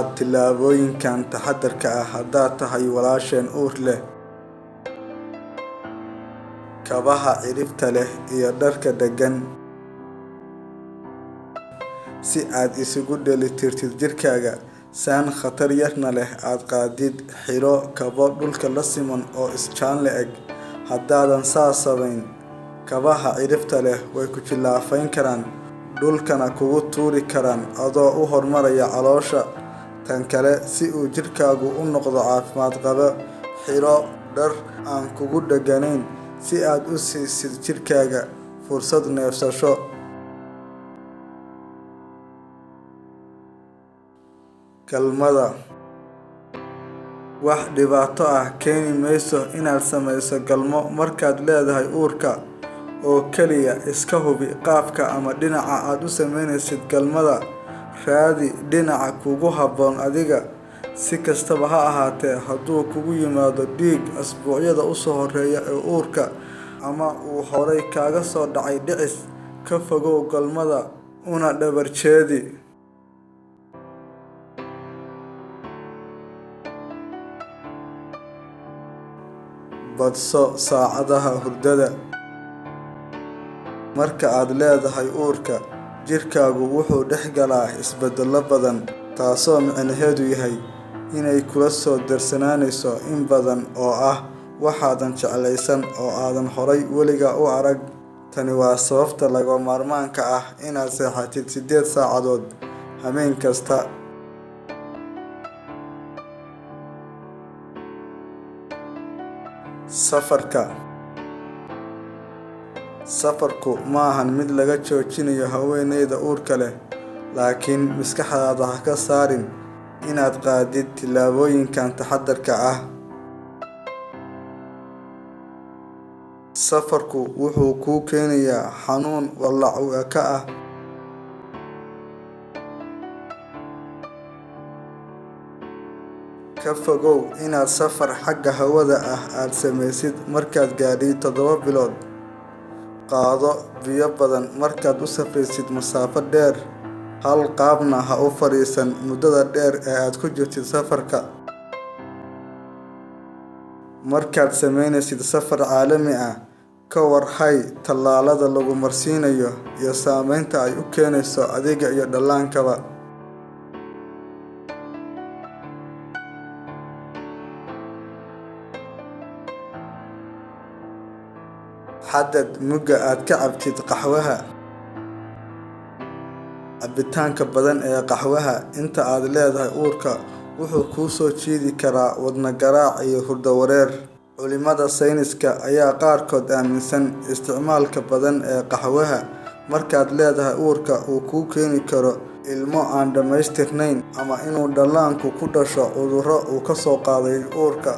qaad tillaabooyinkan taxadarka ah haddaad tahay walaasheen uur leh. Kabaha ciribta leh iyo dharka deggan si aad isugu dheelitirtid jirkaaga. Saan khatar yarna leh aad qaadid. Xiro kabo dhulka la siman oo isjaan le'eg. Haddaadan saas samayn, kabaha ciribta leh way ku jilaafayn karaan, dhulkana kugu tuuri karaan adoo u hormaraya caloosha. Tan kale, si uu jirkaagu u noqdo caafimaad qaba, xiro dhar aan kugu dheganayn si aad u siisid jirkaaga fursad neefsasho. Galmada wax dhibaato ah keeni mayso inaad samayso galmo markaad leedahay uurka. Oo kaliya iska hubi qaabka ama dhinaca aad u samaynaysid galmada. Raadi dhinaca kugu habboon adiga. Si kastaba ha ahaatee, hadduu kugu yimaado dhiig asbuucyada u soo horreeya ee uurka, ama uu horay kaaga soo dhacay dhicis, ka fogow galmada una dabar jeedi. Badso saacadaha hurdada. Marka aad leedahay uurka, jirkaagu wuxuu dhex galaa isbeddello badan, taasoo micnaheedu yahay inay kula soo darsanayso in badan oo ah waxaadan jeclaysan oo aadan horay weligaa u arag. Tani waa sababta lagama maarmaanka ah inaad seexatid 8 saacadood habeen kasta. Safarku ma ahan mid laga joojinayo haweeneyda uurka leh, laakiin maskaxdaada ha ka saarin inaad qaadid tillaabooyinkan taxadarka ah. Safarku wuxuu kuu keenayaa xanuun walaac ah. Ka fogow inaad safar xagga hawada ah aad samaysid markaad gaadhid 7 bilood. Qaado biyo badan markaad u safraysid masaafo dheer. Hal qaabna ha u fadhiisan muddada dheer ee aad ku jirtid safarka. Markaad samaynaysid safar caalami ah, ka warhay tallaalada lagu marsiinayo iyo saameynta ay u keenayso adiga iyo dhallaankaba. Xaddad mugga aad ka cabtid qaxwaha. Cabitaanka badan ee qaxwaha inta aad leedahay uurka wuxuu kuu soo jiidi karaa wadne garaac iyo hurdo wareer. Culimada sayniska ayaa qaarkood aaminsan isticmaalka badan ee qaxwaha markaad leedahay uurka uu kuu keeni karo ilmo aan dhammaystirnayn ama inuu dhallaanku ku dhasho cudurro uu ka soo qaaday uurka.